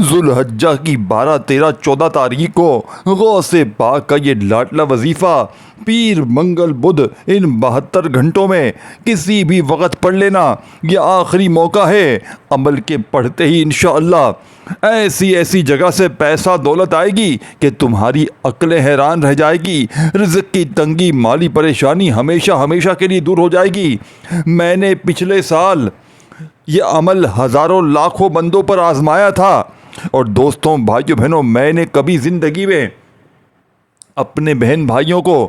ذوالحجہ کی 12، 13، 14 تاریخ کو غوث پاک کا یہ لاڈلا وظیفہ پیر منگل بدھ ان 72 گھنٹوں میں کسی بھی وقت پڑھ لینا، یہ آخری موقع ہے۔ عمل کے پڑھتے ہی انشاءاللہ ایسی ایسی جگہ سے پیسہ دولت آئے گی کہ تمہاری عقلیں حیران رہ جائے گی۔ رزق کی تنگی، مالی پریشانی ہمیشہ ہمیشہ کے لیے دور ہو جائے گی۔ میں نے پچھلے سال یہ عمل ہزاروں لاکھوں بندوں پر آزمایا تھا، اور دوستوں، بھائیوں، بہنوں، میں نے کبھی زندگی میں اپنے بہن بھائیوں کو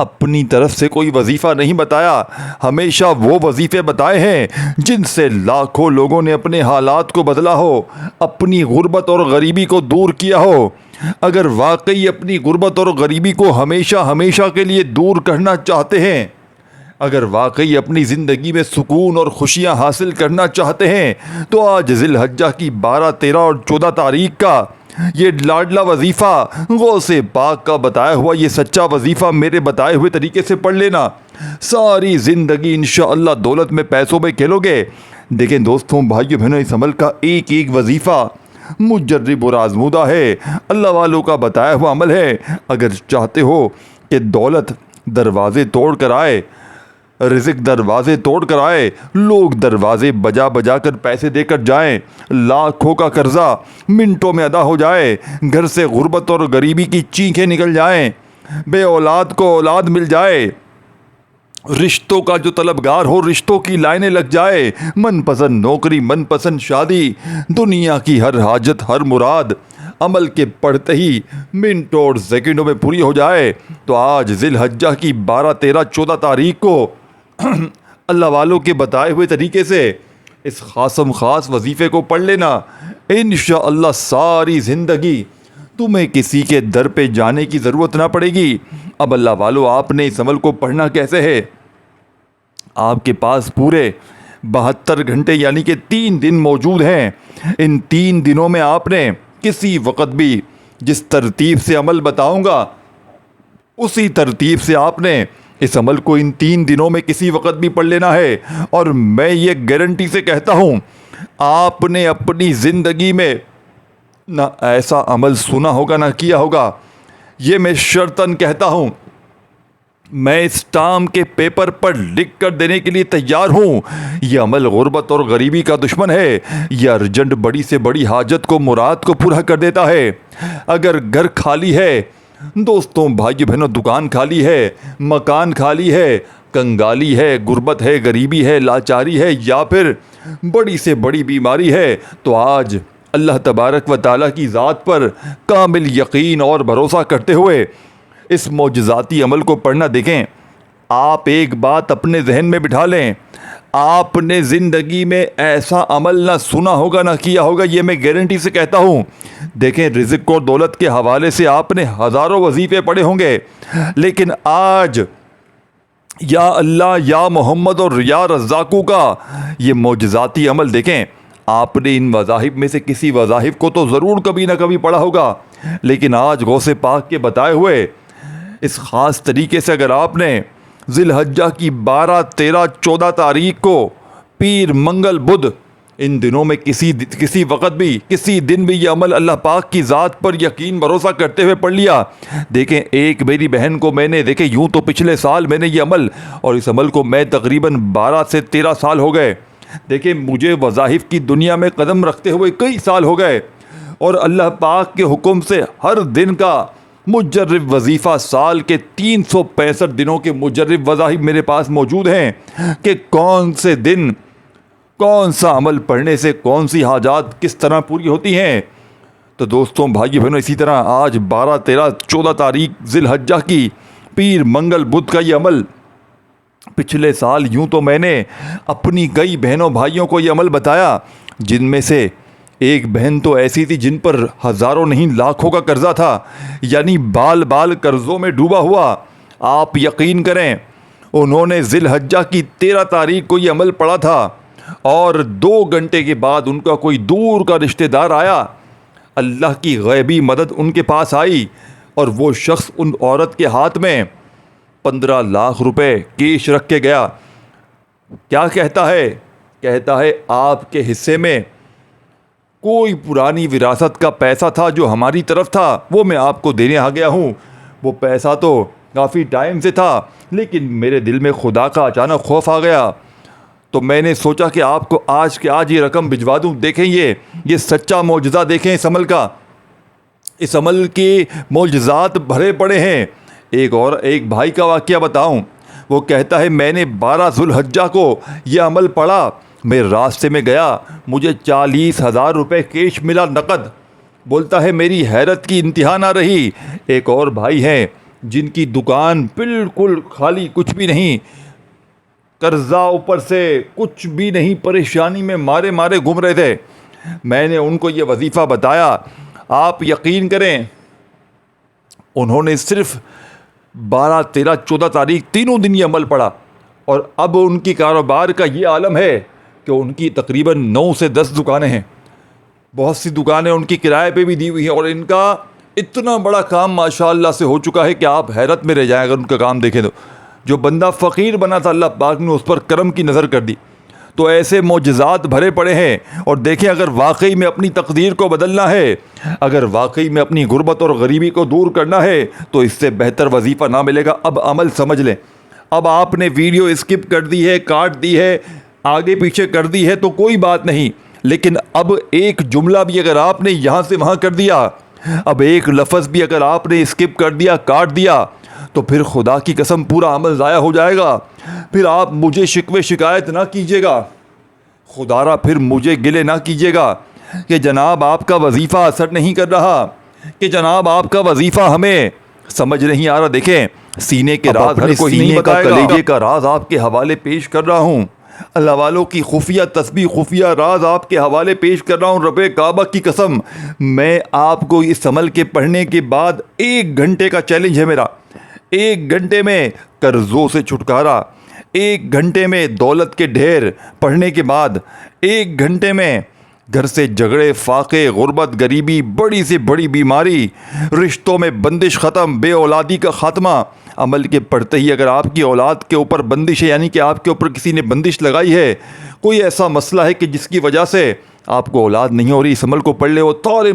اپنی طرف سے کوئی وظیفہ نہیں بتایا۔ ہمیشہ وہ وظیفے بتائے ہیں جن سے لاکھوں لوگوں نے اپنے حالات کو بدلا ہو، اپنی غربت اور غریبی کو دور کیا ہو۔ اگر واقعی اپنی غربت اور غریبی کو ہمیشہ ہمیشہ کے لیے دور کرنا چاہتے ہیں، اگر واقعی اپنی زندگی میں سکون اور خوشیاں حاصل کرنا چاہتے ہیں، تو آج ذی الحجہ کی 12، 13 اور 14 تاریخ کا یہ لاڈلا وظیفہ، غوث پاک کا بتایا ہوا یہ سچا وظیفہ میرے بتائے ہوئے طریقے سے پڑھ لینا۔ ساری زندگی انشاءاللہ دولت میں، پیسوں میں کھیلو گے۔ دیکھیں دوستوں، بھائیوں، بہنوں، اس عمل کا ایک ایک وظیفہ مجرب اور آزمودہ ہے، اللہ والوں کا بتایا ہوا عمل ہے۔ اگر چاہتے ہو کہ دولت دروازے توڑ کر آئے، رزق دروازے توڑ کر آئے، لوگ دروازے بجا بجا کر پیسے دے کر جائیں، لاکھوں کا قرضہ منٹوں میں ادا ہو جائے، گھر سے غربت اور غریبی کی چیخیں نکل جائیں، بے اولاد کو اولاد مل جائے، رشتوں کا جو طلبگار ہو رشتوں کی لائنیں لگ جائے، من پسند نوکری، من پسند شادی، دنیا کی ہر حاجت، ہر مراد عمل کے پڑھتے ہی منٹوں اور سیکنڈوں میں پوری ہو جائے، تو آج ذی الحجہ کی 12، 13، 14 تاریخ کو اللہ والوں کے بتائے ہوئے طریقے سے اس خاص وظیفے کو پڑھ لینا۔ انشاءاللہ ساری زندگی تمہیں کسی کے در پہ جانے کی ضرورت نہ پڑے گی۔ اب اللہ والو، آپ نے اس عمل کو پڑھنا کیسے ہے؟ آپ کے پاس پورے 72 گھنٹے یعنی کہ 3 دن موجود ہیں۔ ان 3 دنوں میں آپ نے کسی وقت بھی جس ترتیب سے عمل بتاؤں گا اسی ترتیب سے آپ نے اس عمل کو ان 3 دنوں میں کسی وقت بھی پڑھ لینا ہے۔ اور میں یہ گارنٹی سے کہتا ہوں، آپ نے اپنی زندگی میں نہ ایسا عمل سنا ہوگا نہ کیا ہوگا، یہ میں شرطاً کہتا ہوں۔ میں اسٹام کے پیپر پر لکھ کر دینے کے لیے تیار ہوں، یہ عمل غربت اور غریبی کا دشمن ہے، یہ ارجنٹ بڑی سے بڑی حاجت کو، مراد کو پورا کر دیتا ہے۔ اگر گھر خالی ہے دوستوں، بھائی بہنوں، دکان خالی ہے، مکان خالی ہے، کنگالی ہے، غربت ہے، غریبی ہے، لاچاری ہے، یا پھر بڑی سے بڑی بیماری ہے، تو آج اللہ تبارک و تعالیٰ کی ذات پر کامل یقین اور بھروسہ کرتے ہوئے اس معجزاتی عمل کو پڑھنا۔ دیکھیں، آپ ایک بات اپنے ذہن میں بٹھا لیں، آپ نے زندگی میں ایسا عمل نہ سنا ہوگا نہ کیا ہوگا، یہ میں گارنٹی سے کہتا ہوں۔ دیکھیں، رزق اور دولت کے حوالے سے آپ نے ہزاروں وظیفے پڑھے ہوں گے، لیکن آج یا اللہ، یا محمد اور یا رزاقوں کا یہ معجزاتی عمل دیکھیں۔ آپ نے ان وظائف میں سے کسی وظائف کو تو ضرور کبھی نہ کبھی پڑھا ہوگا، لیکن آج غوث پاک کے بتائے ہوئے اس خاص طریقے سے اگر آپ نے ذی الحجہ کی 12، 13، 14 تاریخ کو پیر منگل بدھ ان دنوں میں کسی وقت بھی، کسی دن بھی یہ عمل اللہ پاک کی ذات پر یقین بھروسہ کرتے ہوئے پڑھ لیا۔ دیکھیں، ایک میری بہن کو میں نے، دیکھیں یوں تو پچھلے سال میں نے یہ عمل، اور اس عمل کو میں تقریباً 12 سے 13 سال ہو گئے۔ دیکھیں، مجھے وظائف کی دنیا میں قدم رکھتے ہوئے کئی سال ہو گئے، اور اللہ پاک کے حکم سے ہر دن کا مجرب وظیفہ، سال کے 365 دنوں کے مجرب وظائف میرے پاس موجود ہیں کہ کون سے دن کون سا عمل پڑھنے سے کون سی حاجات کس طرح پوری ہوتی ہیں۔ تو دوستوں، بھائی بہنوں، اسی طرح آج 12، 13، 14 تاریخ ذی الحجہ کی پیر منگل بدھ کا یہ عمل پچھلے سال یوں تو میں نے اپنی کئی بہنوں بھائیوں کو یہ عمل بتایا، جن میں سے ایک بہن تو ایسی تھی جن پر ہزاروں نہیں لاکھوں کا قرضہ تھا، یعنی بال بال قرضوں میں ڈوبا ہوا۔ آپ یقین کریں، انہوں نے ذی الحجہ کی 13 تاریخ کو یہ عمل پڑھا تھا، اور 2 گھنٹے کے بعد ان کا کوئی دور کا رشتہ دار آیا، اللہ کی غیبی مدد ان کے پاس آئی، اور وہ شخص ان عورت کے ہاتھ میں 15 لاکھ روپے کیش رکھ کے گیا۔ کیا کہتا ہے؟ کہتا ہے آپ کے حصے میں کوئی پرانی وراثت کا پیسہ تھا جو ہماری طرف تھا، وہ میں آپ کو دینے آ گیا ہوں۔ وہ پیسہ تو کافی ٹائم سے تھا، لیکن میرے دل میں خدا کا اچانک خوف آ گیا، تو میں نے سوچا کہ آپ کو آج کے آج یہ رقم بھجوا دوں۔ دیکھیں یہ سچا معجزہ دیکھیں اس عمل کا، اس عمل کے معجزات بھرے پڑے ہیں۔ ایک بھائی کا واقعہ بتاؤں، وہ کہتا ہے میں نے 12 ذوالحجہ کو یہ عمل پڑھا، میں راستے میں گیا، مجھے 40,000 روپے کیش ملا نقد۔ بولتا ہے میری حیرت کی انتہا نہ رہی۔ ایک اور بھائی ہیں جن کی دکان بالکل خالی، کچھ بھی نہیں، قرضہ اوپر سے، کچھ بھی نہیں، پریشانی میں مارے گھوم رہے تھے۔ میں نے ان کو یہ وظیفہ بتایا، آپ یقین کریں انہوں نے صرف 12, 13, 14 تاریخ تینوں دن یہ عمل پڑا، اور اب ان کی کاروبار کا یہ عالم ہے کہ ان کی تقریباً 9 سے 10 دکانیں ہیں، بہت سی دکانیں ان کی کرائے پہ بھی دی ہوئی ہیں، اور ان کا اتنا بڑا کام ماشاءاللہ سے ہو چکا ہے کہ آپ حیرت میں رہ جائیں اگر ان کا کام دیکھیں تو۔ جو بندہ فقیر بنا تھا، اللہ پاک نے اس پر کرم کی نظر کر دی۔ تو ایسے معجزات بھرے پڑے ہیں، اور دیکھیں اگر واقعی میں اپنی تقدیر کو بدلنا ہے، اگر واقعی میں اپنی غربت اور غریبی کو دور کرنا ہے، تو اس سے بہتر وظیفہ نہ ملے گا۔ اب عمل سمجھ لیں، اب آپ نے ویڈیو اسکپ کر دی ہے، کاٹ دی ہے، آگے پیچھے کر دی ہے تو کوئی بات نہیں، لیکن اب ایک جملہ بھی اگر آپ نے یہاں سے وہاں کر دیا، اب ایک لفظ بھی اگر آپ نے اسکپ کر دیا، کاٹ دیا، تو پھر خدا کی قسم پورا عمل ضائع ہو جائے گا۔ پھر آپ مجھے شکوے شکایت نہ کیجیے گا، خدا را پھر مجھے گلے نہ کیجیے گا کہ جناب آپ کا وظیفہ اثر نہیں کر رہا، کہ جناب آپ کا وظیفہ ہمیں سمجھ نہیں آ رہا۔ دیکھیں سینے کے راز ہر کوئی نہیں بتائے گا، کلیجے کا راز آپ کے حوالے پیش کر رہا ہوں، اللہ والوں کی خفیہ تسبیح، خفیہ راز آپ کے حوالے پیش کر رہا ہوں۔ رب کعبہ کی قسم، میں آپ کو اس عمل کے پڑھنے کے بعد 1 گھنٹے کا چیلنج ہے میرا، 1 گھنٹے میں قرضوں سے چھٹکارا، 1 گھنٹے میں دولت کے ڈھیر پڑھنے کے بعد، 1 گھنٹے میں گھر سے جھگڑے، فاقے، غربت، غریبی، بڑی سے بڑی بیماری، رشتوں میں بندش ختم، بے اولادی کا خاتمہ۔ عمل کے پڑھتے ہی اگر آپ کی اولاد کے اوپر بندش ہے، یعنی کہ آپ کے اوپر کسی نے بندش لگائی ہے، کوئی ایسا مسئلہ ہے کہ جس کی وجہ سے آپ کو اولاد نہیں ہو رہی، اس عمل کو پڑھ لے، وہ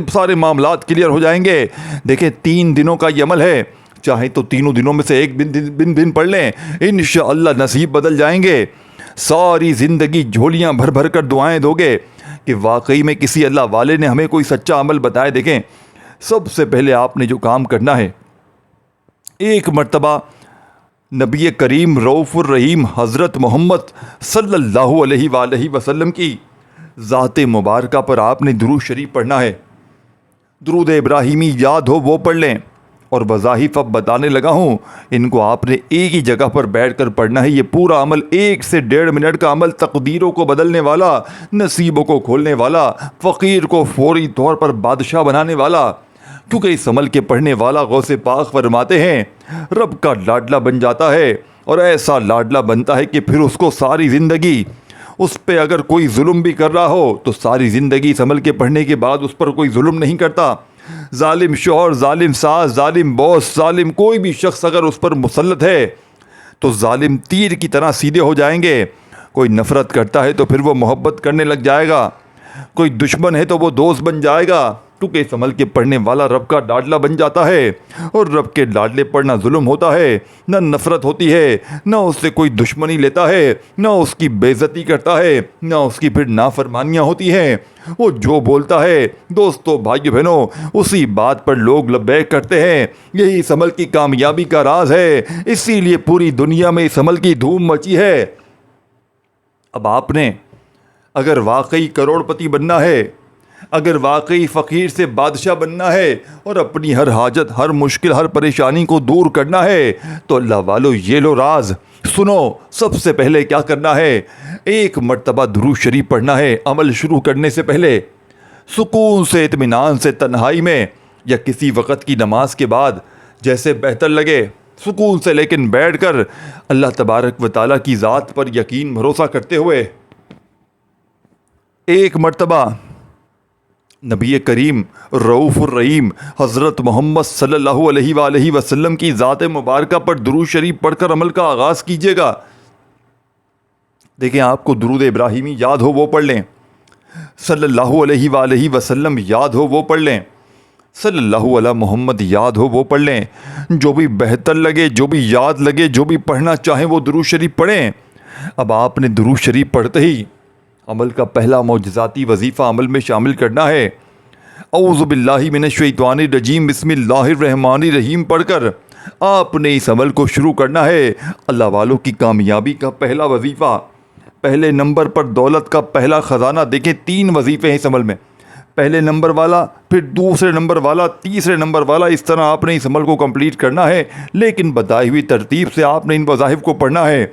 سارے معاملات کلیئر ہو جائیں گے۔ دیکھیں 3 دنوں کا یہ عمل ہے، چاہیں تو تینوں دنوں میں سے ایک بن پڑھ لیں، انشاءاللہ نصیب بدل جائیں گے۔ ساری زندگی جھولیاں بھر بھر کر دعائیں دو گے کہ واقعی میں کسی اللہ والے نے ہمیں کوئی سچا عمل بتایا۔ دیکھیں سب سے پہلے آپ نے جو کام کرنا ہے، ایک مرتبہ نبی کریم رؤوف الرحیم حضرت محمد صلی اللہ علیہ وآلہ وسلم کی ذات مبارکہ پر آپ نے درود شریف پڑھنا ہے۔ درود ابراہیمی یاد ہو وہ پڑھ لیں، اور وظائف اب بتانے لگا ہوں، ان کو آپ نے ایک ہی جگہ پر بیٹھ کر پڑھنا ہے۔ یہ پورا عمل 1 سے 1.5 منٹ کا عمل، تقدیروں کو بدلنے والا، نصیبوں کو کھولنے والا، فقیر کو فوری طور پر بادشاہ بنانے والا، کیونکہ اس عمل کے پڑھنے والا غوث پاک فرماتے ہیں رب کا لاڈلا بن جاتا ہے، اور ایسا لاڈلا بنتا ہے کہ پھر اس کو ساری زندگی، اس پہ اگر کوئی ظلم بھی کر رہا ہو تو ساری زندگی اس عمل کے پڑھنے کے بعد اس پر کوئی ظلم نہیں کرتا۔ ظالم شوہر، ظالم ساس، ظالم باس، ظالم کوئی بھی شخص اگر اس پر مسلط ہے تو ظالم تیر کی طرح سیدھے ہو جائیں گے۔ کوئی نفرت کرتا ہے تو پھر وہ محبت کرنے لگ جائے گا، کوئی دشمن ہے تو وہ دوست بن جائے گا، کیونکہ اس عمل کے پڑھنے والا رب کا لاڈلا بن جاتا ہے، اور رب کے لاڈلے پر نہ ظلم ہوتا ہے، نہ نفرت ہوتی ہے، نہ اس سے کوئی دشمنی لیتا ہے، نہ اس کی بے عزتی کرتا ہے، نہ اس کی پھر نافرمانیاں ہوتی ہیں۔ وہ جو بولتا ہے دوستو، بھائیو بہنوں، اسی بات پر لوگ لبیک کرتے ہیں۔ یہی اس عمل کی کامیابی کا راز ہے، اسی لیے پوری دنیا میں اس عمل کی دھوم مچی ہے۔ اب آپ نے اگر واقعی کروڑ پتی بننا ہے، اگر واقعی فقیر سے بادشاہ بننا ہے، اور اپنی ہر حاجت، ہر مشکل، ہر پریشانی کو دور کرنا ہے، تو اللہ والو یہ لو راز سنو۔ سب سے پہلے کیا کرنا ہے، 1 مرتبہ درود شریف پڑھنا ہے۔ عمل شروع کرنے سے پہلے سکون سے، اطمینان سے، تنہائی میں یا کسی وقت کی نماز کے بعد، جیسے بہتر لگے، سکون سے لیکن بیٹھ کر اللہ تبارک و تعالیٰ کی ذات پر یقین بھروسہ کرتے ہوئے 1 مرتبہ نبی کریم رؤوف الرحیم حضرت محمد صلی اللہ علیہ وآلہ وسلم کی ذات مبارکہ پر درود شریف پڑھ کر عمل کا آغاز کیجیے گا۔ دیکھیں آپ کو درود ابراہیمی یاد ہو وہ پڑھ لیں، صلی اللہ علیہ وآلہ وسلم یاد ہو وہ پڑھ لیں، صلی اللہ علیہ محمد یاد ہو وہ پڑھ لیں، جو بھی بہتر لگے، جو بھی یاد لگے، جو بھی پڑھنا چاہیں وہ درود شریف پڑھیں۔ اب آپ نے درود شریف پڑھتے ہی عمل کا پہلا معجزاتی وظیفہ عمل میں شامل کرنا ہے۔ اعوذ باللہ من الشیطان الرجیم بسم اللہ الرحمن الرحیم پڑھ کر آپ نے اس عمل کو شروع کرنا ہے۔ اللہ والوں کی کامیابی کا پہلا وظیفہ، پہلے نمبر پر دولت کا پہلا خزانہ۔ دیکھیں 3 وظیفے ہیں اس عمل میں، پہلے نمبر والا، پھر دوسرے نمبر والا، تیسرے نمبر والا، اس طرح آپ نے اس عمل کو کمپلیٹ کرنا ہے، لیکن بتائی ہوئی ترتیب سے آپ نے ان وظائف کو پڑھنا ہے،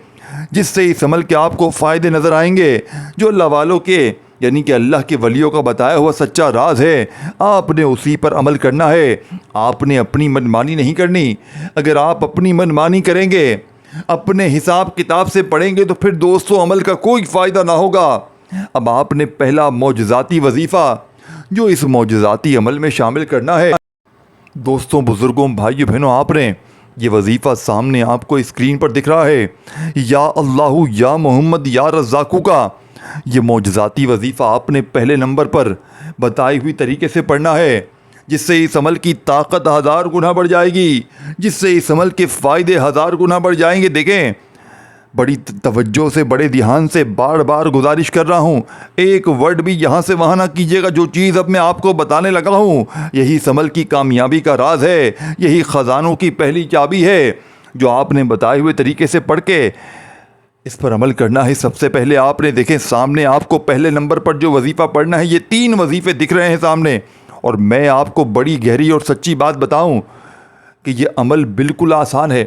جس سے اس عمل کے آپ کو فائدے نظر آئیں گے، جو اللہ والوں کے یعنی کہ اللہ کے ولیوں کا بتایا ہوا سچا راز ہے۔ آپ نے اسی پر عمل کرنا ہے، آپ نے اپنی منمانی نہیں کرنی۔ اگر آپ اپنی منمانی کریں گے، اپنے حساب کتاب سے پڑھیں گے، تو پھر دوستوں عمل کا کوئی فائدہ نہ ہوگا۔ اب آپ نے پہلا معجزاتی وظیفہ جو اس معجزاتی عمل میں شامل کرنا ہے، دوستوں، بزرگوں، بھائیوں، بہنوں، آپ نے یہ وظیفہ سامنے آپ کو اسکرین پر دکھ رہا ہے، یا اللہ یا محمد یا رزاقو کا یہ معجزاتی وظیفہ آپ نے پہلے نمبر پر بتائی ہوئی طریقے سے پڑھنا ہے، جس سے اس عمل کی طاقت 1000 گنا بڑھ جائے گی، جس سے اس عمل کے فائدے 1000 گنا بڑھ جائیں گے۔ دیکھیں، بڑی توجہ سے، بڑے دھیان سے بار بار گزارش کر رہا ہوں، ایک ورڈ بھی یہاں سے وہاں نہ کیجیے گا۔ جو چیز اب میں آپ کو بتانے لگا ہوں، یہی اس عمل کی کامیابی کا راز ہے، یہی خزانوں کی پہلی چابی ہے، جو آپ نے بتائے ہوئے طریقے سے پڑھ کے اس پر عمل کرنا ہے۔ سب سے پہلے آپ نے دیکھیں سامنے آپ کو پہلے نمبر پر جو وظیفہ پڑھنا ہے، یہ 3 وظیفے دکھ رہے ہیں سامنے، اور میں آپ کو بڑی گہری اور سچی بات بتاؤں کہ یہ عمل بالکل آسان ہے۔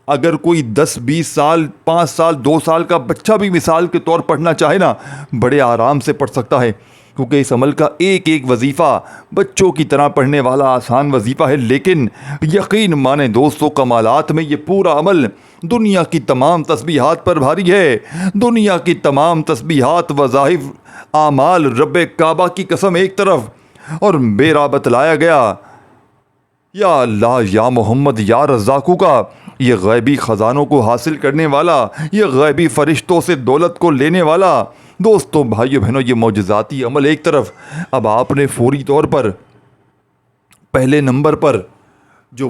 اگر کوئی 10 20 سال 5 سال 2 سال کا بچہ بھی مثال کے طور پڑھنا چاہے نا، بڑے آرام سے پڑھ سکتا ہے، کیونکہ اس عمل کا ایک ایک وظیفہ بچوں کی طرح پڑھنے والا آسان وظیفہ ہے۔ لیکن یقین مانیں دوستوں، کمالات میں یہ پورا عمل دنیا کی تمام تسبیحات پر بھاری ہے۔ دنیا کی تمام تسبیحات، وظائف، اعمال، رب کعبہ کی قسم ایک طرف، اور میرا بتلایا گیا یا اللہ یا محمد یا رزاقو کا یہ غیبی خزانوں کو حاصل کرنے والا، یہ غیبی فرشتوں سے دولت کو لینے والا، دوستوں، بھائیوں، بہنوں، یہ معجزاتی عمل ایک طرف۔ اب آپ نے فوری طور پر پہلے نمبر پر جو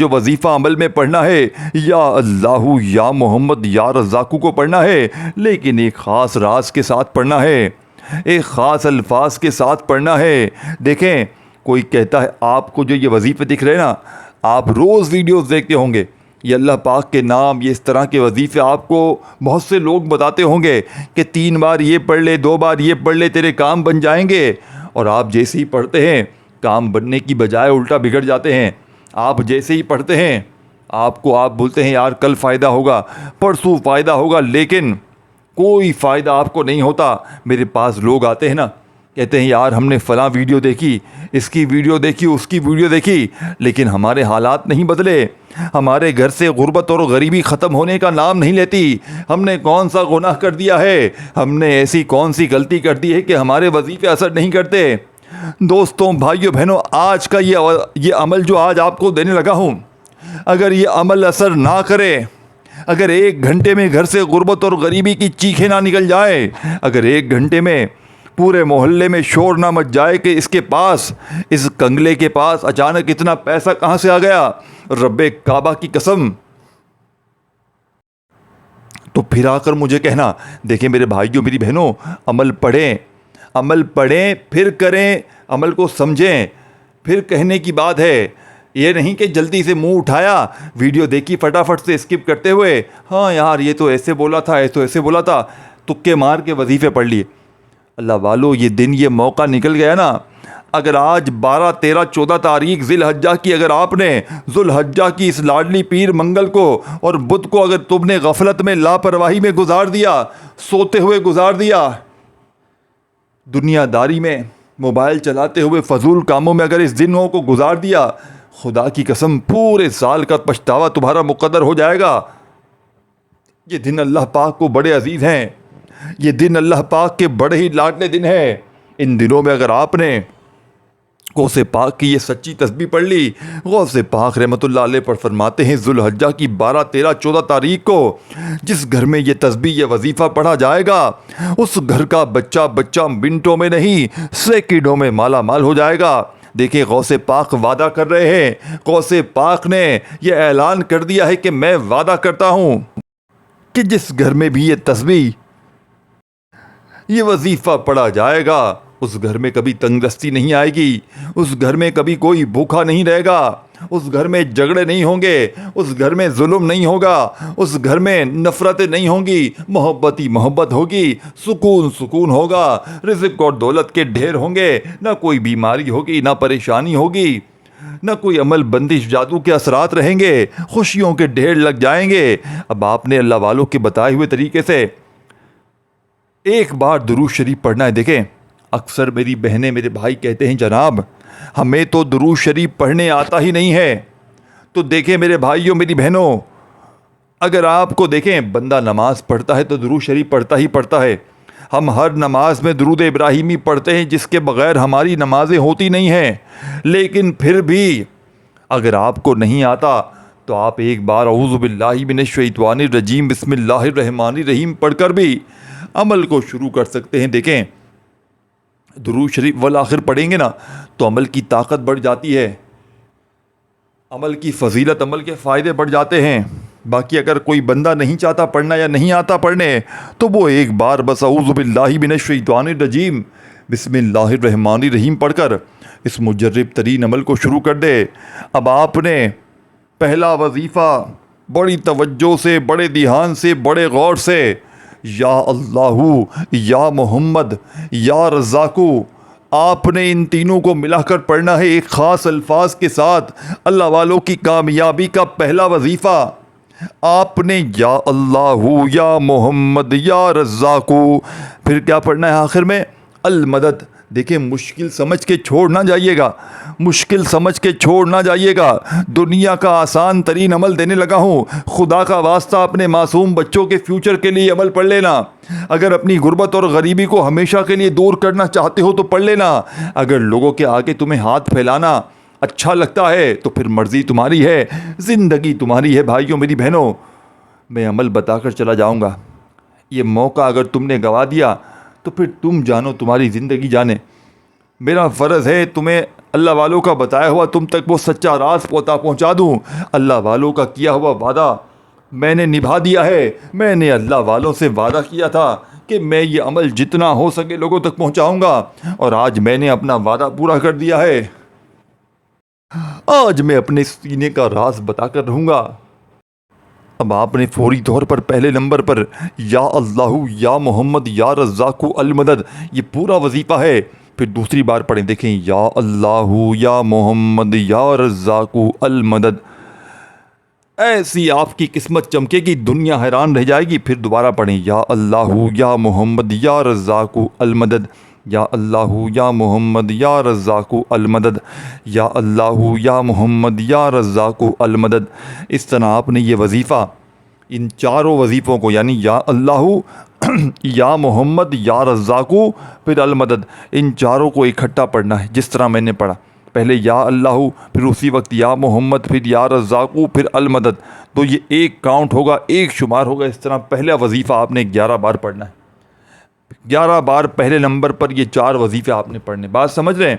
وظیفہ عمل میں پڑھنا ہے، یا اللہ یا محمد یا رزاقو کو پڑھنا ہے، لیکن ایک خاص راز کے ساتھ پڑھنا ہے، ایک خاص الفاظ کے ساتھ پڑھنا ہے۔ دیکھیں، کوئی کہتا ہے آپ کو جو یہ وظیفے دکھ رہے ہیں نا، آپ روز ویڈیوز دیکھتے ہوں گے، یہ اللہ پاک کے نام، یہ اس طرح کے وظیفے آپ کو بہت سے لوگ بتاتے ہوں گے کہ 3 بار یہ پڑھ لے، 2 بار یہ پڑھ لے، تیرے کام بن جائیں گے، اور آپ جیسے ہی پڑھتے ہیں کام بننے کی بجائے الٹا بگڑ جاتے ہیں۔ آپ جیسے ہی پڑھتے ہیں آپ بولتے ہیں یار کل فائدہ ہوگا، پرسوں فائدہ ہوگا، لیکن کوئی فائدہ آپ کو نہیں ہوتا۔ میرے پاس لوگ آتے ہیں نا، کہتے ہیں یار ہم نے فلاں ویڈیو دیکھی، اس کی ویڈیو دیکھی، اس کی ویڈیو دیکھی، لیکن ہمارے حالات نہیں بدلے، ہمارے گھر سے غربت اور غریبی ختم ہونے کا نام نہیں لیتی، ہم نے کون سا گناہ کر دیا ہے، ہم نے ایسی کون سی غلطی کر دی ہے کہ ہمارے وظیفے اثر نہیں کرتے۔ دوستوں، بھائیوں، بہنوں، آج کا یہ عمل جو آج آپ کو دینے لگا ہوں، اگر یہ عمل اثر نہ کرے، اگر 1 گھنٹے میں گھر سے غربت اور غریبی کی چیخیں نہ نکل جائے، اگر 1 گھنٹے میں پورے محلے میں شور نہ مچ جائے کہ اس کے پاس، اس کنگلے کے پاس اچانک اتنا پیسہ کہاں سے آ گیا، رب کعبہ کی قسم، تو پھر آ کر مجھے کہنا۔ دیکھیں میرے بھائیوں، میری بہنوں، عمل پڑھیں پھر کریں، عمل کو سمجھیں پھر کہنے کی بات ہے۔ یہ نہیں کہ جلدی سے منہ اٹھایا، ویڈیو دیکھی فٹافٹ سے اسکپ کرتے ہوئے، ہاں یار یہ تو ایسے بولا تھا، ایسے بولا تھا، تکے مار کے وظیفے پڑھ لیے۔ اللہ والو، یہ دن، یہ موقع نکل گیا نا۔ اگر آج 12 13 14 تاریخ ذی الحجہ کی اگر آپ نے ذو الحجہ کی اس لاڈلی پیر منگل کو اور بدھ کو اگر تم نے غفلت میں، لاپرواہی میں گزار دیا، سوتے ہوئے گزار دیا، دنیا داری میں، موبائل چلاتے ہوئے، فضول کاموں میں اگر اس دنوں کو گزار دیا، خدا کی قسم پورے سال کا پچھتاوا تمہارا مقدر ہو جائے گا۔ یہ دن اللہ پاک کو بڑے عزیز ہیں، یہ دن اللہ پاک کے بڑے ہی لاڈلے دن ہیں۔ ان دنوں میں اگر آپ نے غوث پاک کی یہ سچی تسبیح پڑھ لی۔ غوث پاک رحمۃ اللہ علیہ پر فرماتے ہیں ذوالحجہ کی 12، 13، 14 تاریخ کو جس گھر میں یہ تسبیح یہ وظیفہ پڑھا جائے گا اس گھر کا بچہ منٹوں میں نہیں سیکنڈوں میں مالا مال ہو جائے گا۔ دیکھیں غوث پاک وعدہ کر رہے ہیں، غوث پاک نے یہ اعلان کر دیا ہے کہ میں وعدہ کرتا ہوں کہ جس گھر میں بھی یہ تسبیح یہ وظیفہ پڑھا جائے گا اس گھر میں کبھی تنگ دستی نہیں آئے گی، اس گھر میں کبھی کوئی بھوکا نہیں رہے گا، اس گھر میں جھگڑے نہیں ہوں گے، اس گھر میں ظلم نہیں ہوگا، اس گھر میں نفرتیں نہیں ہوں گی، محبت ہی محبت ہوگی، سکون ہوگا، رزق اور دولت کے ڈھیر ہوں گے، نہ کوئی بیماری ہوگی، نہ پریشانی ہوگی، نہ کوئی عمل بندش جادو کے اثرات رہیں گے، خوشیوں کے ڈھیر لگ جائیں گے۔ اب آپ نے اللہ والوں کے بتائے ہوئے طریقے سے ایک بار درود شریف پڑھنا ہے۔ دیکھیں اکثر میری بہنیں میرے بھائی کہتے ہیں جناب ہمیں تو درود شریف پڑھنے آتا ہی نہیں ہے۔ تو دیکھیں میرے بھائیوں میری بہنوں، اگر آپ کو دیکھیں بندہ نماز پڑھتا ہے تو درود شریف پڑھتا ہی پڑھتا ہے۔ ہم ہر نماز میں درود ابراہیمی پڑھتے ہیں جس کے بغیر ہماری نمازیں ہوتی نہیں ہیں، لیکن پھر بھی اگر آپ کو نہیں آتا تو آپ ایک بار اعوذ باللہ من الشیطان الرجیم بسم اللہ الرحمن الرحیم پڑھ کر بھی عمل کو شروع کر سکتے ہیں۔ دیکھیں درود شریف والآخر پڑھیں گے نا تو عمل کی طاقت بڑھ جاتی ہے، عمل کی فضیلت، عمل کے فائدے بڑھ جاتے ہیں۔ باقی اگر کوئی بندہ نہیں چاہتا پڑھنا یا نہیں آتا پڑھنے تو وہ ایک بار بس اعوذ باللہ من الشیطان الرجیم بسم اللہ الرحمن الرحیم پڑھ کر اس مجرب ترین عمل کو شروع کر دے۔ اب آپ نے پہلا وظیفہ بڑی توجہ سے، بڑے دھیان سے، بڑے غور سے یا اللہ، یا محمد، یا رزاقو، آپ نے ان تینوں کو ملا کر پڑھنا ہے ایک خاص الفاظ کے ساتھ۔ اللہ والوں کی کامیابی کا پہلا وظیفہ آپ نے یا اللہ، یا محمد، یا رزاقو، پھر کیا پڑھنا ہے آخر میں؟ المدد۔ دیکھیں مشکل سمجھ کے چھوڑ نہ جائیے گا، مشکل سمجھ کے چھوڑ نہ جائیے گا، دنیا کا آسان ترین عمل دینے لگا ہوں، خدا کا واسطہ اپنے معصوم بچوں کے فیوچر کے لیے عمل پڑھ لینا۔ اگر اپنی غربت اور غریبی کو ہمیشہ کے لیے دور کرنا چاہتے ہو تو پڑھ لینا۔ اگر لوگوں کے آگے تمہیں ہاتھ پھیلانا اچھا لگتا ہے تو پھر مرضی تمہاری ہے، زندگی تمہاری ہے۔ بھائیوں میری بہنوں، میں عمل بتا کر چلا جاؤں گا، یہ موقع اگر تم نے گوا دیا تو پھر تم جانو تمہاری زندگی جانے۔ میرا فرض ہے تمہیں اللہ والوں کا بتایا ہوا تم تک وہ سچا راز پہنچا دوں۔ اللہ والوں کا کیا ہوا وعدہ میں نے نبھا دیا ہے۔ میں نے اللہ والوں سے وعدہ کیا تھا کہ میں یہ عمل جتنا ہو سکے لوگوں تک پہنچاؤں گا، اور آج میں نے اپنا وعدہ پورا کر دیا ہے۔ آج میں اپنے سینے کا راز بتا کر رہوں گا۔ اب آپ نے فوری طور پر پہلے نمبر پر یا اللہ، یا محمد، یا رزاق المدد، یہ پورا وظیفہ ہے۔ پھر دوسری بار پڑھیں، دیکھیں یا اللہ، یا محمد، یا رزاق المدد، ایسی آپ کی قسمت چمکے گی دنیا حیران رہ جائے گی۔ پھر دوبارہ پڑھیں یا اللہ، یا محمد، یا رزاق المدد، یا اللہ، یا محمد، یا رزاق المدد، یا اللہ، یا محمد، یا رزاق المدد۔ اس طرح آپ نے یہ وظیفہ ان چاروں وظیفوں کو یعنی یا اللہ، یا محمد، یا رزاق پھر المدد، ان چاروں کو اکٹھا پڑھنا ہے جس طرح میں نے پڑھا۔ پہلے یا اللہ، پھر اسی وقت یا محمد، پھر یا رزاق، پھر المدد، تو یہ ایک کاؤنٹ ہوگا، ایک شمار ہوگا۔ اس طرح پہلا وظیفہ آپ نے 11 بار پڑھنا ہے، 11 بار پہلے نمبر پر یہ 4 وظیفے آپ نے پڑھنے۔ بات سمجھ رہے ہیں؟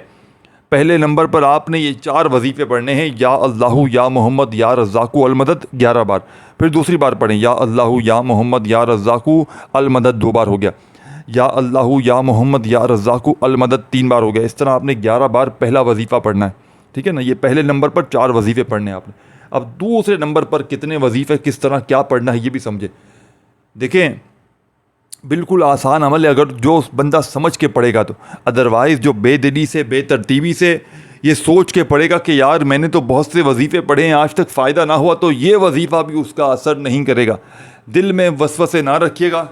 پہلے نمبر پر آپ نے یہ 4 وظیفے پڑھنے ہیں، یا اللہ، یا محمد، یا رزاق المدد 11 بار۔ پھر دوسری بار پڑھیں یا اللہ، یا محمد، یا رزاق المدد 2 بار ہو گیا، یا اللہ، یا محمد، یا رزاق المدد 3 بار ہو گیا۔ اس طرح آپ نے 11 بار پہلا وظیفہ پڑھنا ہے، ٹھیک ہے نا؟ یہ پہلے نمبر پر 4 وظیفے پڑھنے ہیں آپ نے۔ اب دوسرے نمبر پر کتنے وظیفے کس طرح کیا پڑھنا ہے یہ بھی سمجھے۔ دیکھیں بالکل آسان عمل ہے اگر جو بندہ سمجھ کے پڑھے گا تو، ادروائز جو بے دلی سے، بے ترتیبی سے یہ سوچ کے پڑھے گا کہ یار میں نے تو بہت سے وظیفے پڑھے ہیں آج تک فائدہ نہ ہوا، تو یہ وظیفہ بھی اس کا اثر نہیں کرے گا۔ دل میں وسوسے نہ رکھیے گا،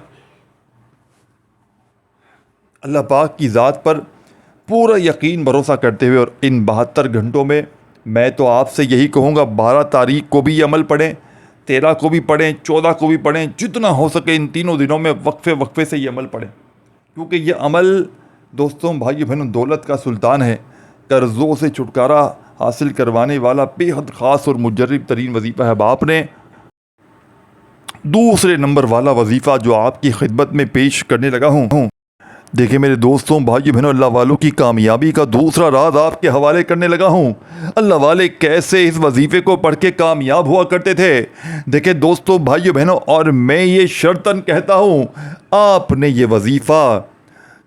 اللہ پاک کی ذات پر پورا یقین بھروسہ کرتے ہوئے، اور ان 72 گھنٹوں میں میں تو آپ سے یہی کہوں گا 12 تاریخ کو بھی یہ عمل پڑھیں، 13 کو بھی پڑھیں، 14 کو بھی پڑھیں، جتنا ہو سکے ان تینوں دنوں میں وقفے سے یہ عمل پڑھیں، کیونکہ یہ عمل دوستوں، بھائیو بہنوں، دولت کا سلطان ہے۔ قرضوں سے چھٹکارا حاصل کروانے والا بے حد خاص اور مجرب ترین وظیفہ ہے اب آپ نے دوسرے نمبر والا وظیفہ جو آپ کی خدمت میں پیش کرنے لگا ہوں۔ دیکھیں میرے دوستوں، بھائیو بہنوں، اللہ والوں کی کامیابی کا دوسرا راز آپ کے حوالے کرنے لگا ہوں۔ اللہ والے کیسے اس وظیفے کو پڑھ کے کامیاب ہوا کرتے تھے۔ دیکھیں دوستوں، بھائیو بہنوں، اور میں یہ شرطاً کہتا ہوں، آپ نے یہ وظیفہ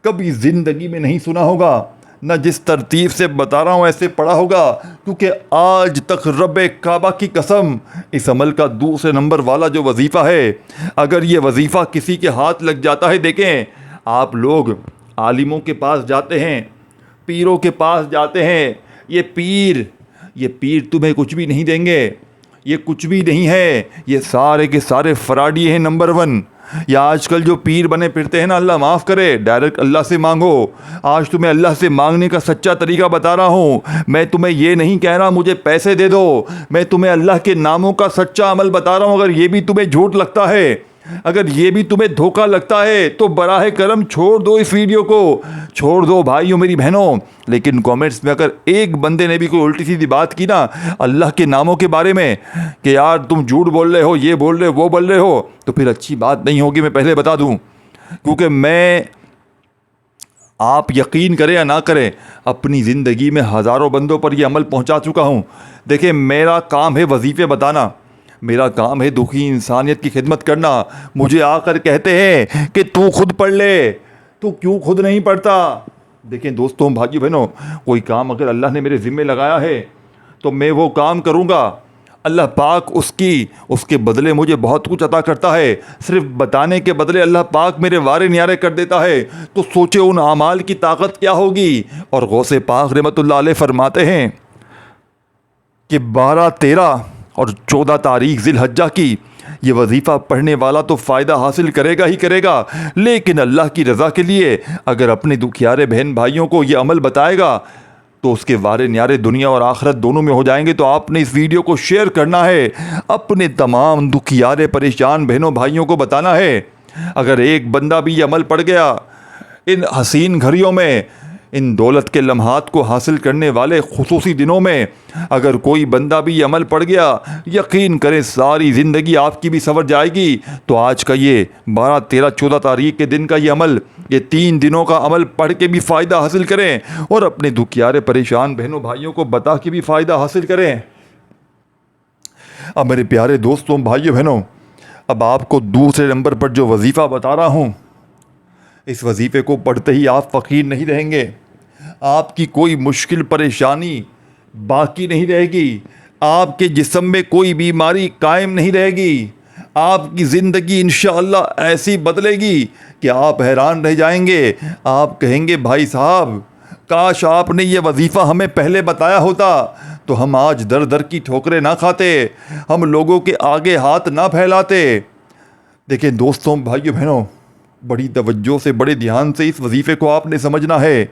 کبھی زندگی میں نہیں سنا ہوگا، نہ جس ترتیب سے بتا رہا ہوں ایسے پڑھا ہوگا، کیونکہ آج تک رب کعبہ کی قسم اس عمل کا دوسرے نمبر والا جو وظیفہ ہے، اگر یہ وظیفہ کسی کے ہاتھ لگ جاتا ہے، دیکھیں آپ لوگ عالموں کے پاس جاتے ہیں، پیروں کے پاس جاتے ہیں، یہ پیر تمہیں کچھ بھی نہیں دیں گے، یہ کچھ بھی نہیں ہے، یہ سارے کے سارے فراڈی ہیں نمبر ون۔ یا آج کل جو پیر بنے پھرتے ہیں نا، اللہ معاف کرے، ڈائریکٹ اللہ سے مانگو۔ آج تمہیں اللہ سے مانگنے کا سچا طریقہ بتا رہا ہوں، میں تمہیں یہ نہیں کہہ رہا مجھے پیسے دے دو، میں تمہیں اللہ کے ناموں کا سچا عمل بتا رہا ہوں۔ اگر یہ بھی تمہیں جھوٹ لگتا ہے، اگر یہ بھی تمہیں دھوکہ لگتا ہے تو براہ کرم چھوڑ دو، اس ویڈیو کو چھوڑ دو بھائیوں میری بہنوں۔ لیکن کومنٹس میں اگر ایک بندے نے بھی کوئی الٹی سیدھی بات کی نا اللہ کے ناموں کے بارے میں کہ یار تم جھوٹ بول رہے ہو، یہ بول رہے ہو، وہ بول رہے ہو، تو پھر اچھی بات نہیں ہوگی، میں پہلے بتا دوں۔ کیونکہ میں، آپ یقین کریں یا نہ کریں، اپنی زندگی میں ہزاروں بندوں پر یہ عمل پہنچا چکا ہوں۔ دیکھیں میرا کام ہے وظیفے بتانا، میرا کام ہے دکھی انسانیت کی خدمت کرنا۔ مجھے آ کر کہتے ہیں کہ تو خود پڑھ لے، تو کیوں خود نہیں پڑھتا؟ دیکھیں دوستوں، بھائیو بہنوں، کوئی کام اگر اللہ نے میرے ذمہ لگایا ہے تو میں وہ کام کروں گا۔ اللہ پاک اس کے بدلے مجھے بہت کچھ عطا کرتا ہے، صرف بتانے کے بدلے اللہ پاک میرے وارے نیارے کر دیتا ہے، تو سوچے ان اعمال کی طاقت کیا ہوگی۔ اور غوث پاک رحمۃ اللہ علیہ فرماتے ہیں کہ 12، 13 اور 14 تاریخ ذی الحجہ کی یہ وظیفہ پڑھنے والا تو فائدہ حاصل کرے گا ہی کرے گا، لیکن اللہ کی رضا کے لیے اگر اپنے دکھیارے بہن بھائیوں کو یہ عمل بتائے گا تو اس کے وارے نیارے دنیا اور آخرت دونوں میں ہو جائیں گے۔ تو آپ نے اس ویڈیو کو شیئر کرنا ہے، اپنے تمام دکھیارے پریشان بہنوں بھائیوں کو بتانا ہے۔ اگر ایک بندہ بھی یہ عمل پڑ گیا، ان حسین گھڑیوں میں، ان دولت کے لمحات کو حاصل کرنے والے خصوصی دنوں میں اگر کوئی بندہ بھی یہ عمل پڑ گیا، یقین کریں ساری زندگی آپ کی بھی سنور جائے گی۔ تو آج کا یہ 12، 13، 14 تاریخ کے دن کا یہ عمل، یہ 3 دنوں کا عمل پڑھ کے بھی فائدہ حاصل کریں اور اپنے دکھیارے پریشان بہنوں بھائیوں کو بتا کے بھی فائدہ حاصل کریں۔ اب میرے پیارے دوستوں، بھائیوں بہنوں، اب آپ کو دوسرے نمبر پر جو وظیفہ بتا رہا ہوں، اس وظیفے کو پڑھتے ہی آپ فقیر نہیں رہیں گے، آپ کی کوئی مشکل پریشانی باقی نہیں رہے گی، آپ کے جسم میں کوئی بیماری قائم نہیں رہے گی، آپ کی زندگی انشاءاللہ ایسی بدلے گی کہ آپ حیران رہ جائیں گے۔ آپ کہیں گے بھائی صاحب کاش آپ نے یہ وظیفہ ہمیں پہلے بتایا ہوتا تو ہم آج در در کی ٹھوکریں نہ کھاتے، ہم لوگوں کے آگے ہاتھ نہ پھیلاتے۔ دیکھیں دوستوں، بھائیو بہنوں، بڑی توجہ سے، بڑے دھیان سے اس وظیفے کو آپ نے سمجھنا ہے۔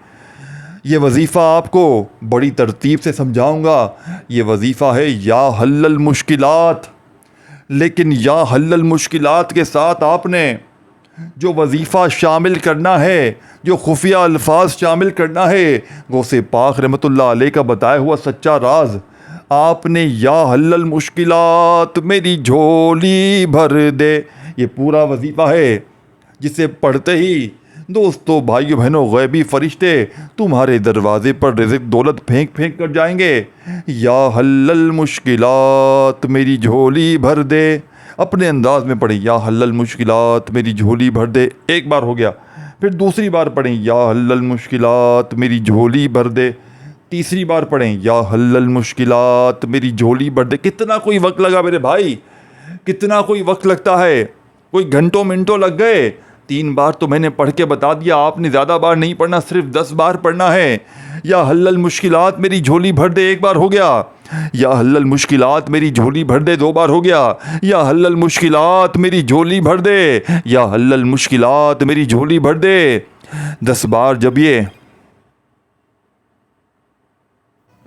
یہ وظیفہ آپ کو بڑی ترتیب سے سمجھاؤں گا۔ یہ وظیفہ ہے یا حل المشکلات، لیکن یا حل المشکلات کے ساتھ آپ نے جو وظیفہ شامل کرنا ہے، جو خفیہ الفاظ شامل کرنا ہے، غوث پاک رحمۃ اللہ علیہ کا بتایا ہوا سچا راز، آپ نے یا حل المشکلات میری جھولی بھر دے، یہ پورا وظیفہ ہے جسے پڑھتے ہی دوستو بھائیو بہنوں غیبی فرشتے تمہارے دروازے پر رزق دولت پھینک پھینک کر جائیں گے۔ یا حل المشکلات میری جھولی بھر دے، اپنے انداز میں پڑھیں، یا حل المشکلات میری جھولی بھر دے، ایک بار ہو گیا، پھر دوسری بار پڑھیں یا حل المشکلات میری جھولی بھر دے، تیسری بار پڑھیں یا حل المشکلات میری جھولی بھر دے۔ کتنا کوئی وقت لگا میرے بھائی، کتنا کوئی وقت لگتا ہے، کوئی گھنٹوں منٹوں لگ گئے۔ 3 بار تو میں نے پڑھ کے بتا دیا، آپ نے زیادہ بار نہیں پڑھنا، صرف 10 بار پڑھنا ہے۔ یا حل المشکلات میری جھولی بھر دے، ایک بار ہو گیا، یا حل المشکلات میری جھولی بھر دے، 2 بار ہو گیا، یا حل المشکلات میری جھولی بھر دے، یا حل المشکلات میری جھولی بھر دے، 10 بار جب یہ،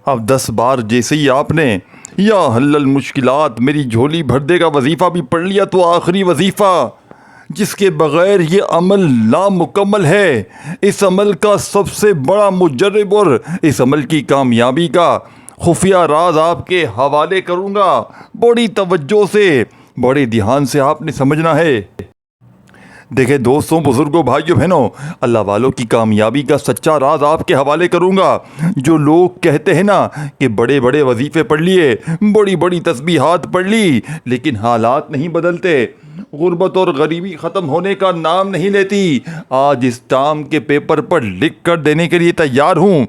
اب 10 بار جیسے ہی آپ نے یا حل المشکلات میری جھولی بھر دے کا وظیفہ بھی پڑھ لیا تو آخری وظیفہ جس کے بغیر یہ عمل نامکمل ہے۔ اس عمل کا سب سے بڑا مجرب اور اس عمل کی کامیابی کا خفیہ راز آپ کے حوالے کروں گا۔ بڑی توجہ سے، بڑے دھیان سے آپ نے سمجھنا ہے۔ دیکھیں دوستوں، بزرگوں، بھائیوں، بہنوں، اللہ والوں کی کامیابی کا سچا راز آپ کے حوالے کروں گا۔ جو لوگ کہتے ہیں نا کہ بڑے بڑے وظیفے پڑھ لیے، بڑی بڑی تسبیحات پڑھ لی، لیکن حالات نہیں بدلتے، غربت اور غریبی ختم ہونے کا نام نہیں لیتی، آج اس ٹام کے پیپر پر لکھ کر دینے کے لیے تیار ہوں۔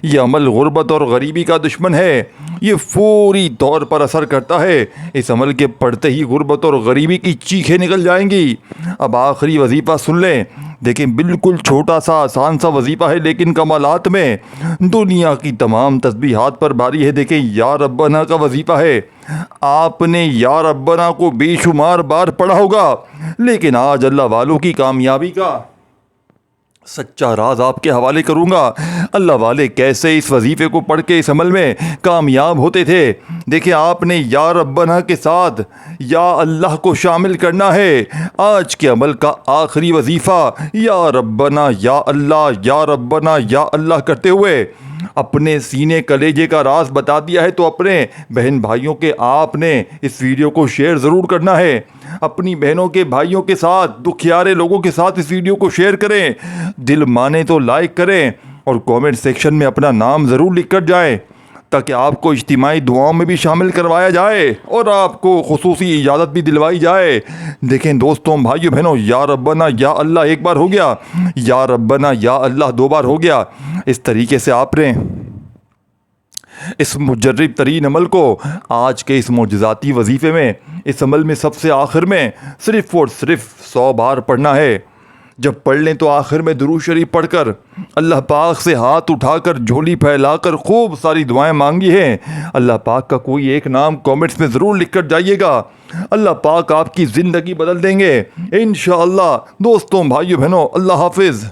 یہ عمل غربت اور غریبی کا دشمن ہے، یہ فوری طور پر اثر کرتا ہے۔ اس عمل کے پڑھتے ہی غربت اور غریبی کی چیخیں نکل جائیں گی۔ اب آخری وظیفہ سن لیں، دیکھیں بالکل چھوٹا سا آسان سا وظیفہ ہے، لیکن کمالات میں دنیا کی تمام تسبیحات پر بھاری ہے۔ دیکھیں یا ربنا کا وظیفہ ہے، آپ نے یا ربنا کو بے شمار بار پڑھا ہوگا، لیکن آج اللہ والوں کی کامیابی کا سچا راز آپ کے حوالے کروں گا۔ اللہ والے کیسے اس وظیفے کو پڑھ کے اس عمل میں کامیاب ہوتے تھے۔ دیکھیں آپ نے یا ربنا کے ساتھ یا اللہ کو شامل کرنا ہے۔ آج کے عمل کا آخری وظیفہ یا ربنا یا اللہ، یا ربنا یا اللہ کرتے ہوئے اپنے سینے کلیجے کا راز بتا دیا ہے، تو اپنے بہن بھائیوں کے آپ نے اس ویڈیو کو شیئر ضرور کرنا ہے۔ اپنی بہنوں کے بھائیوں کے ساتھ، دکھیارے لوگوں کے ساتھ اس ویڈیو کو شیئر کریں، دل مانے تو لائک کریں اور کومنٹ سیکشن میں اپنا نام ضرور لکھ کر جائیں، تاکہ آپ کو اجتماعی دعاؤں میں بھی شامل کروایا جائے اور آپ کو خصوصی اجازت بھی دلوائی جائے۔ دیکھیں دوستوں، بھائیوں، بہنوں، یا ربنا یا اللہ ایک بار ہو گیا، یا ربنا یا اللہ دو بار ہو گیا۔ اس طریقے سے آپ نے اس مجرب ترین عمل کو آج کے اس معجزاتی وظیفے میں، اس عمل میں سب سے آخر میں صرف اور صرف 100 بار پڑھنا ہے۔ جب پڑھ لیں تو آخر میں درود شریف پڑھ کر اللہ پاک سے ہاتھ اٹھا کر جھولی پھیلا کر خوب ساری دعائیں مانگی ہیں۔ اللہ پاک کا کوئی ایک نام کومنٹس میں ضرور لکھ کر جائیے گا، اللہ پاک آپ کی زندگی بدل دیں گے انشاءاللہ۔ دوستوں، بھائیوں، بہنوں، اللہ حافظ۔